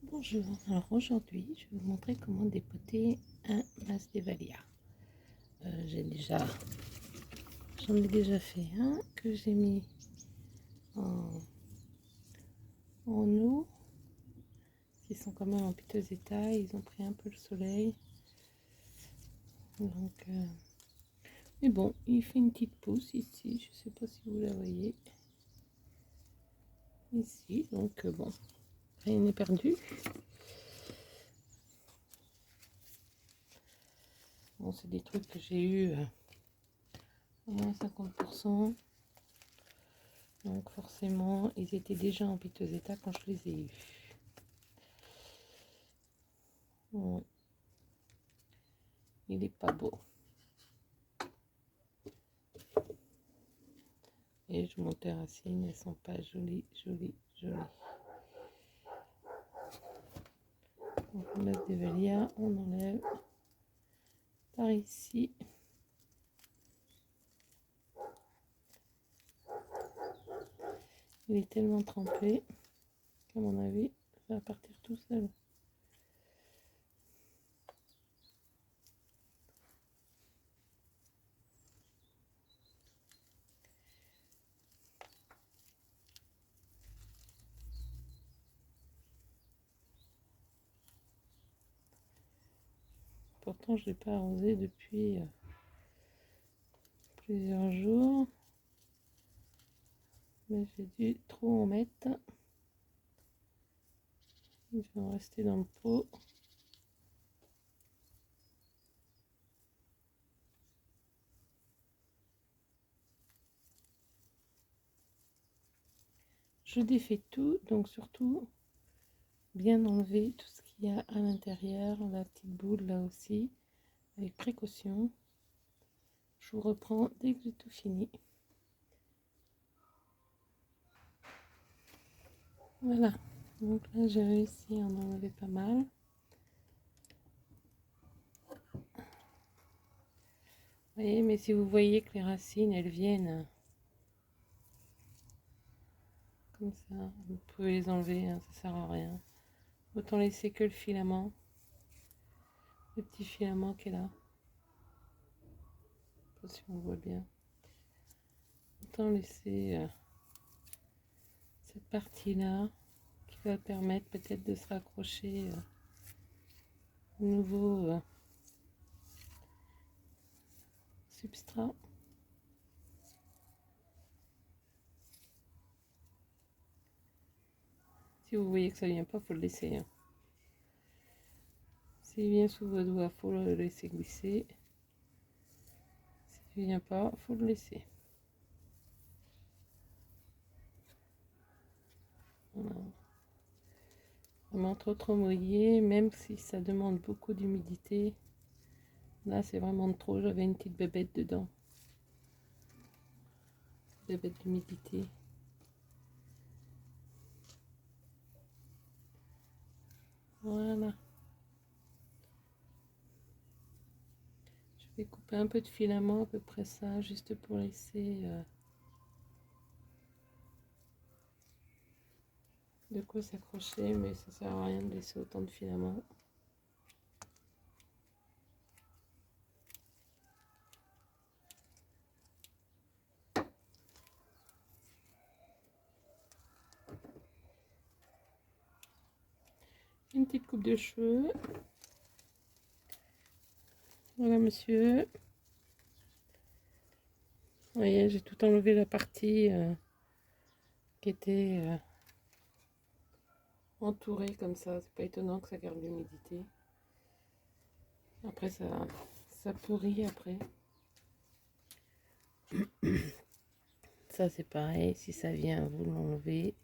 Bonjour, alors aujourd'hui je vais vous montrer comment dépoter un Masdevallia. J'en ai déjà fait un que j'ai mis en, eau. Ils sont quand même en piteux état, ils ont pris un peu le soleil. Donc, mais bon, il fait une petite pousse ici, je ne sais pas si vous la voyez. Ici, donc bon, rien n'est perdu. Bon, c'est des trucs que j'ai eu au moins 50%. Donc forcément, ils étaient déjà en piteux état quand je les ai eus. Bon. Il est pas beau. Et je monte les racines, elles sont pas jolies. Donc on laisse des Masdevallia, on enlève par ici. Il est tellement trempé qu'à mon avis, ça va partir tout seul. Pourtant, je l'ai pas arrosé depuis plusieurs jours. Mais j'ai dû trop en mettre. Il va en rester dans le pot. Je défais tout, donc surtout bien enlever tout ce qu'il y a à l'intérieur, la petite boule là aussi, avec précaution. Je vous reprends dès que j'ai tout fini. Voilà, donc là j'ai réussi à en enlever pas mal. Vous voyez, mais si vous voyez que les racines elles viennent comme ça, vous pouvez les enlever, hein, ça sert à rien. Autant laisser que le filament, le petit filament qui est là. Je sais pas si on voit bien. Autant laisser cette partie là qui va permettre peut-être de se raccrocher au nouveau substrat. Si vous voyez que ça vient pas, faut le laisser. Hein. S'il vient sous vos doigts, faut le laisser glisser. S'il vient pas, faut le laisser. Voilà. Vraiment trop mouillé, même si ça demande beaucoup d'humidité. Là, c'est vraiment trop. J'avais une petite bébête dedans. Bébête d'humidité. Voilà. Je vais couper un peu de filament, à peu près ça, juste pour laisser de quoi s'accrocher, mais ça sert à rien de laisser autant de filament. Une petite coupe de cheveux. Voilà, monsieur. Vous voyez, j'ai tout enlevé la partie qui était entourée comme ça. C'est pas étonnant que ça garde l'humidité. Après, ça pourrit après. Ça, c'est pareil. Si ça vient, vous l'enlevez.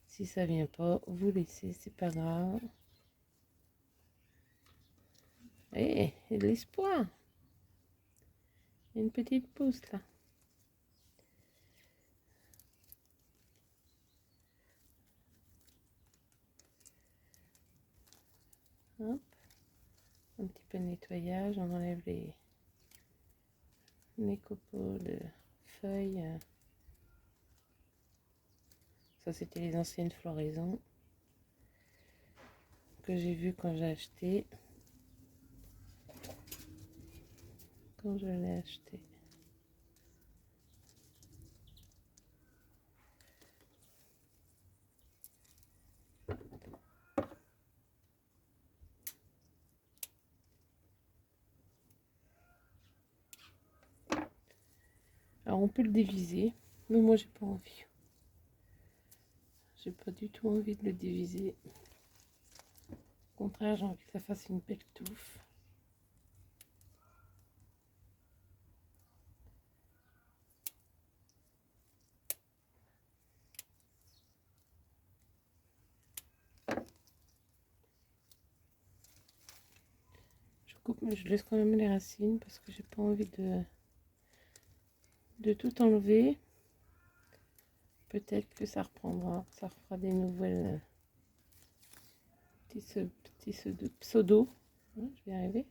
Si ça vient pas, vous laissez. C'est pas grave. Eh, il y a de l'espoir. Il y a une petite pousse là. Hop. Un petit peu de nettoyage. On enlève les copeaux de feuilles. Ça, c'était les anciennes floraisons. que j'ai vu quand j'ai acheté. Quand je l'ai acheté. Alors on peut le diviser, mais moi j'ai pas envie. J'ai pas du tout envie de le diviser. Au contraire, j'ai envie que ça fasse une belle touffe. Je coupe, mais je laisse quand même les racines parce que j'ai pas envie de tout enlever. Peut-être que ça reprendra, ça fera des nouvelles petits pseudo. Je vais y arriver.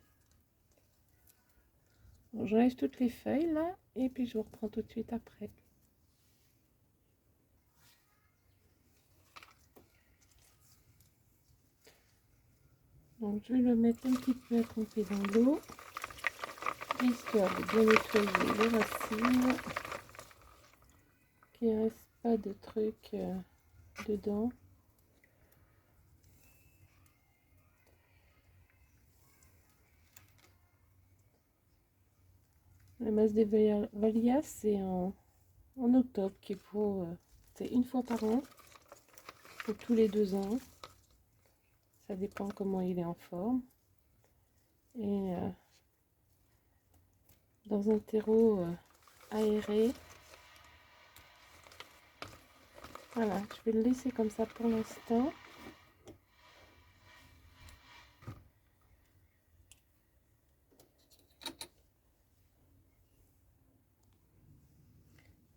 J'enlève toutes les feuilles là et puis je vous reprends tout de suite après. Donc je vais le mettre un petit peu à tremper dans l'eau, histoire de bien nettoyer les racines, qu'il ne reste pas de trucs dedans. La masse des Valias, c'est en octobre qu'il faut, c'est une fois par an, ou tous les 2 ans. Ça dépend comment il est en forme. Et dans un terreau aéré. Voilà, je vais le laisser comme ça pour l'instant.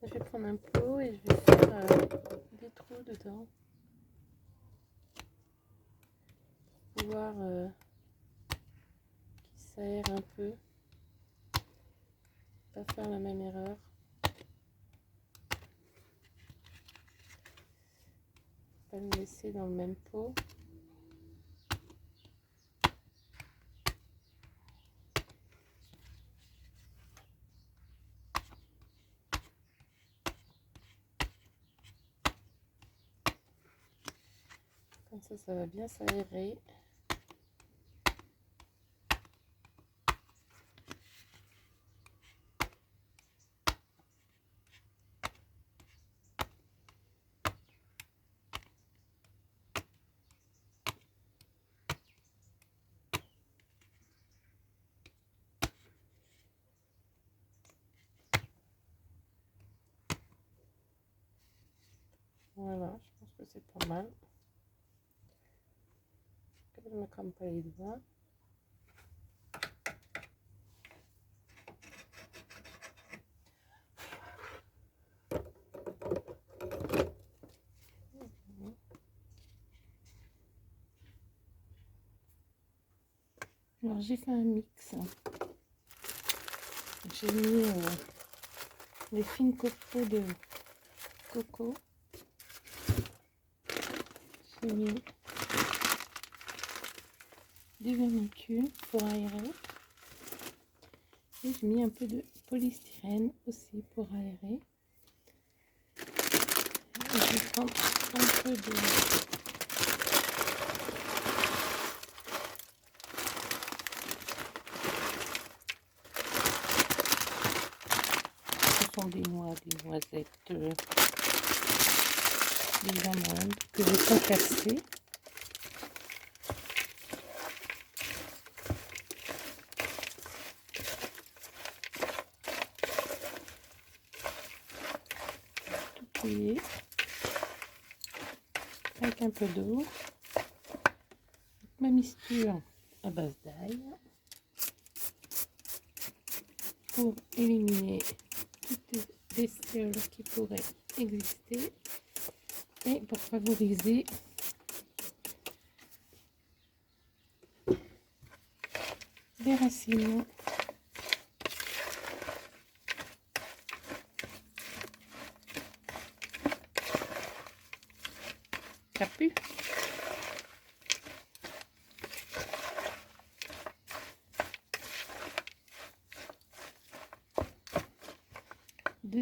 Je vais prendre un pot et je vais faire des trous dedans. Pour pouvoir qu'il s'aère un peu. Pas faire la même erreur. Pas le laisser dans le même pot. Comme ça va bien s'aérer. Voilà, je pense que c'est pas mal. Je ne me crame pas les doigts. Alors j'ai fait un mix. J'ai mis les fines copeaux de coco. J'ai mis du vermicule pour aérer. Et j'ai mis un peu de polystyrène aussi pour aérer. Et je vais prendre un peu de... Ce sont des noix, des noisettes, des amandes que j'ai concassées. Tout cueillir avec un peu d'eau. Ma mixture à base d'ail pour éliminer toutes les bestioles qui pourraient exister et pour favoriser les racines. Ça pue.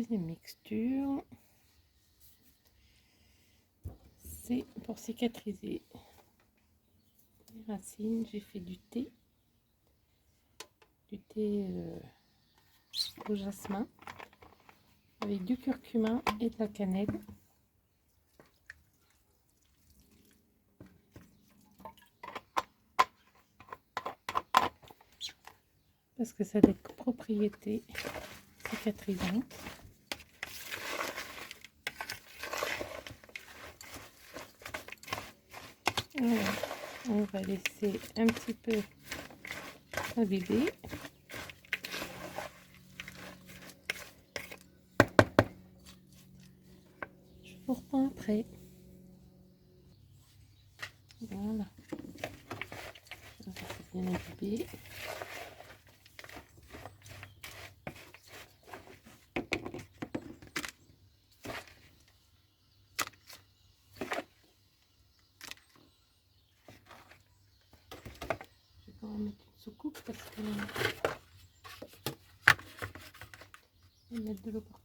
deuxième mixture, c'est pour cicatriser les racines. J'ai fait du thé au jasmin avec du curcuma et de la cannelle. Parce que ça a des propriétés cicatrisantes. Voilà. On va laisser un petit peu imbiber. Je vous reprends après. Voilà. Ça c'est bien imbibé. On va mettre une soucoupe parce que on va mettre de l'eau partout.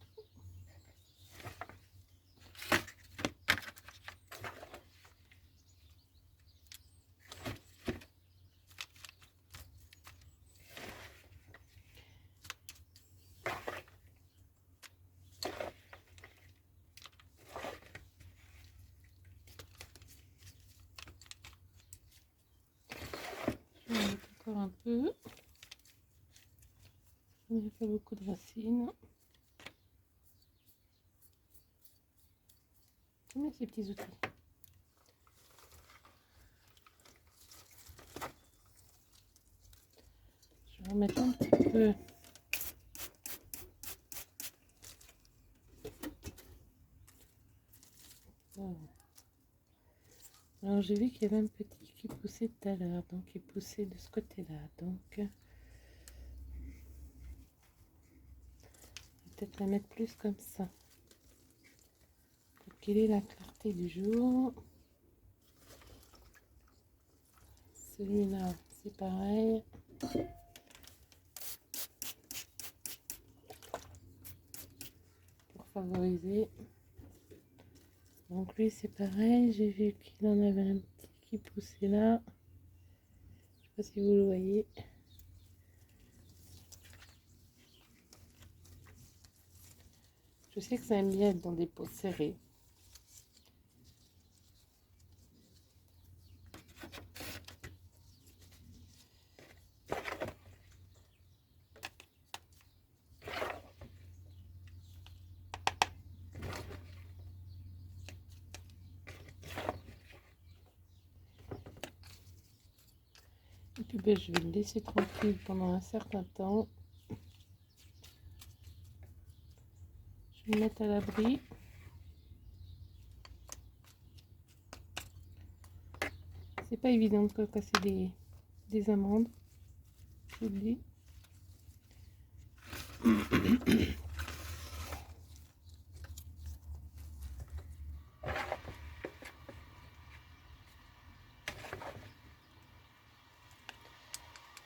Je vais en mettre encore un peu. Il n'y a pas beaucoup de racines. Je mets ces petits outils. Je vais en mettre un petit peu. Voilà. Alors j'ai vu qu'il y avait un petit qui poussait tout à l'heure, donc il poussait de ce côté-là. Donc peut-être la mettre plus comme ça. Pour qu'il ait la clarté du jour. Celui-là, c'est pareil. Pour favoriser. Donc lui c'est pareil, j'ai vu qu'il en avait un petit qui poussait là. Je sais pas si vous le voyez. Je sais que ça aime bien être dans des pots serrés. Et puis ben, je vais le laisser tranquille pendant un certain temps. Je vais le mettre à l'abri. C'est pas évident de casser des amandes, je vous le dis.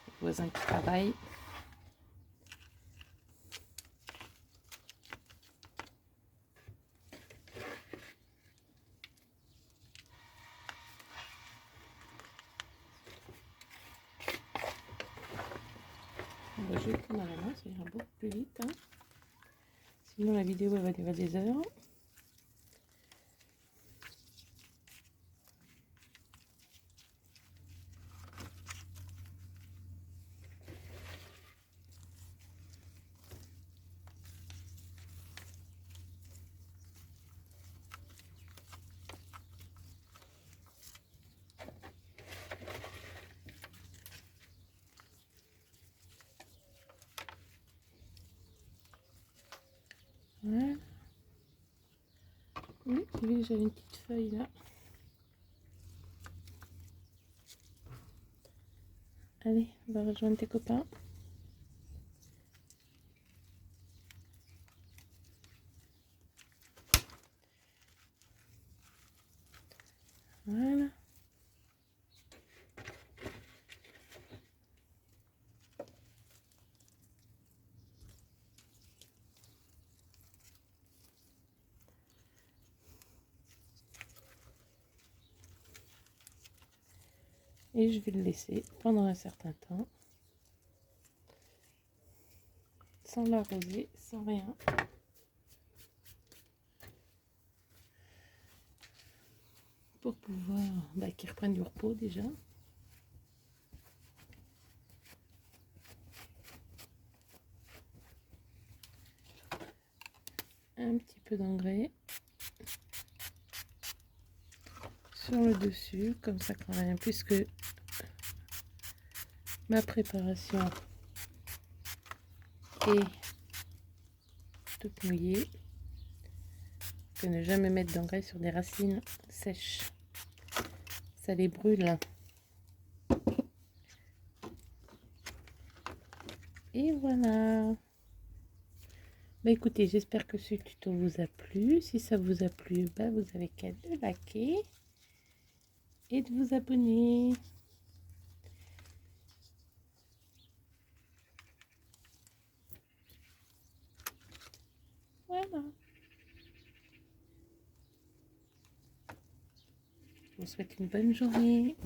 Les voisins qui travaillent. On va jeter dans la main, ça ira beaucoup plus vite. Hein. Sinon la vidéo elle va durer des heures. Voilà. Oui, j'ai vu que j'avais une petite feuille là. Allez, on va rejoindre tes copains. Voilà. Et je vais le laisser pendant un certain temps, sans l'arroser, sans rien. Pour pouvoir qu'il reprenne du repos déjà. Un petit peu d'engrais sur le dessus, comme ça quand même, puisque ma préparation est toute mouillée. Que ne jamais mettre d'engrais sur des racines sèches, ça les brûle. Et voilà. Écoutez, j'espère que ce tuto vous a plu. Si ça vous a plu, vous avez qu'à le liker et de vous abonner. Voilà. Je vous souhaite une bonne journée.